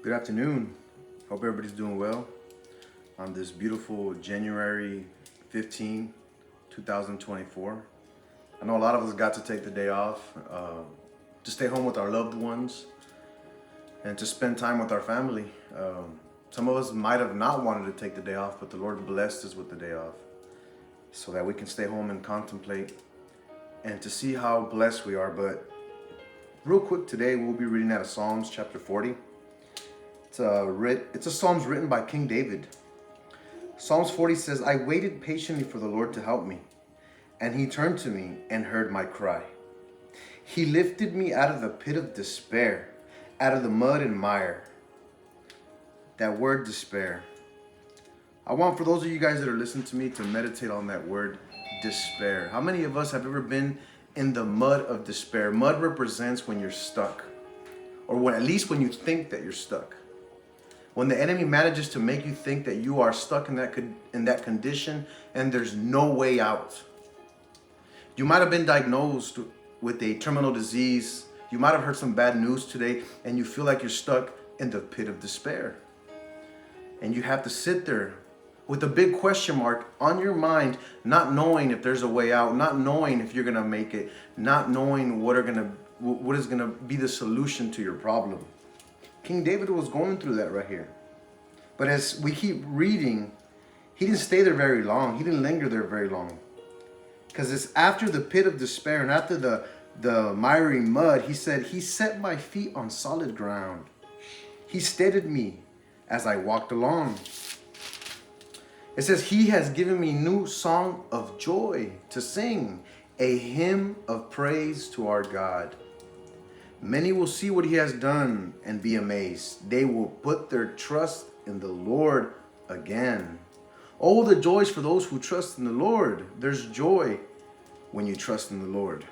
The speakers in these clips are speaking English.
Good afternoon. Hope everybody's doing well on this beautiful January 15, 2024. I know a lot of us got to take the day off to stay home with our loved ones and to spend time with our family. Some of us might have not wanted to take the day off, but the Lord blessed us with the day off so that we can stay home and contemplate and to see how blessed we are. But real quick today, we'll be reading out of Psalms chapter 40. It's a Psalms written by King David. Psalms 40 says, I waited patiently for the Lord to help me, and he turned to me and heard my cry. He lifted me out of the pit of despair, out of the mud and mire. That word despair. I want for those of you guys that are listening to me to meditate on that word despair. How many of us have ever been in the mud of despair? Mud represents when you're stuck, or when, at least when you think that you're stuck. When the enemy manages to make you think that you are stuck in that condition and there's no way out. You might have been diagnosed with a terminal disease. You might have heard some bad news today and you feel like you're stuck in the pit of despair. And you have to sit there with a big question mark on your mind, not knowing if there's a way out, not knowing if you're gonna make it, not knowing what is gonna be the solution to your problem. King David was going through that right here. But as we keep reading, he didn't stay there very long. He didn't linger there very long. Because it's after the pit of despair and after the miry mud, he said, he set my feet on solid ground. He steadied me as I walked along. It says, he has given me new song of joy to sing, a hymn of praise to our God. Many will see what he has done and be amazed. They will put their trust in the Lord again. Oh, the joys for those who trust in the Lord. There's joy when you trust in the Lord.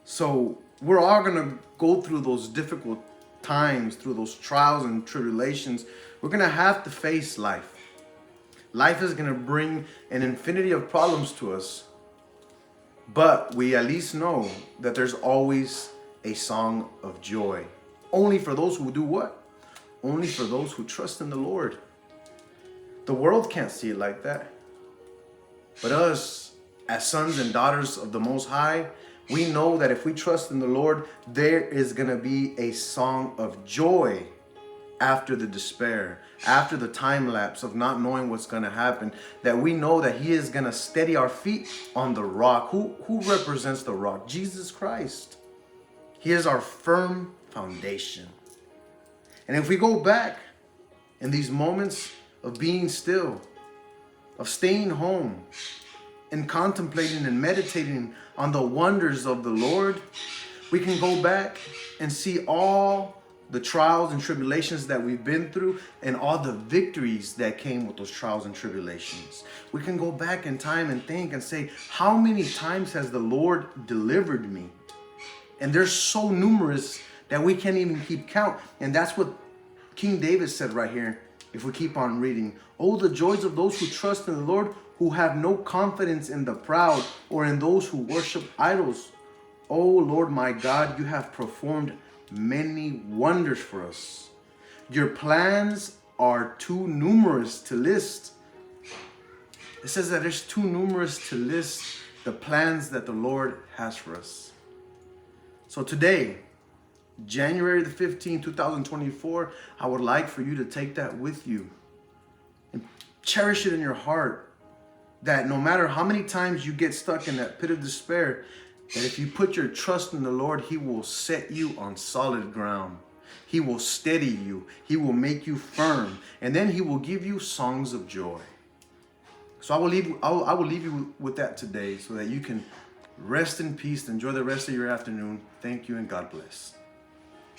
So we're all going to go through those difficult times, through those trials and tribulations. We're going to have to face life. Life is going to bring an infinity of problems to us. But we at least know that there's always a song of joy. Only for those who do what? Only for those who trust in the Lord. The world can't see it like that. But us, as sons and daughters of the Most High, we know that if we trust in the Lord, there is going to be a song of joy after the despair, after the time lapse of not knowing what's going to happen, that we know that he is going to steady our feet on the rock. Who represents the rock? Jesus Christ. He is our firm foundation. And if we go back in these moments of being still, of staying home and contemplating and meditating on the wonders of the Lord, we can go back and see all the trials and tribulations that we've been through and all the victories that came with those trials and tribulations. We can go back in time and think and say, how many times has the Lord delivered me? And they're so numerous that we can't even keep count. And that's what King David said right here, if we keep on reading. Oh, the joys of those who trust in the Lord, who have no confidence in the proud or in those who worship idols. Oh, Lord my God, you have performed many wonders for us. Your plans are too numerous to list. It says that it's too numerous to list the plans that the Lord has for us. So today, January the 15th, 2024, I would like for you to take that with you and cherish it in your heart, that no matter how many times you get stuck in that pit of despair, that if you put your trust in the Lord, he will set you on solid ground. He will steady you. He will make you firm. And then he will give you songs of joy. So I will leave you with that today so that you can rest in peace. Enjoy the rest of your afternoon. Thank you and God bless.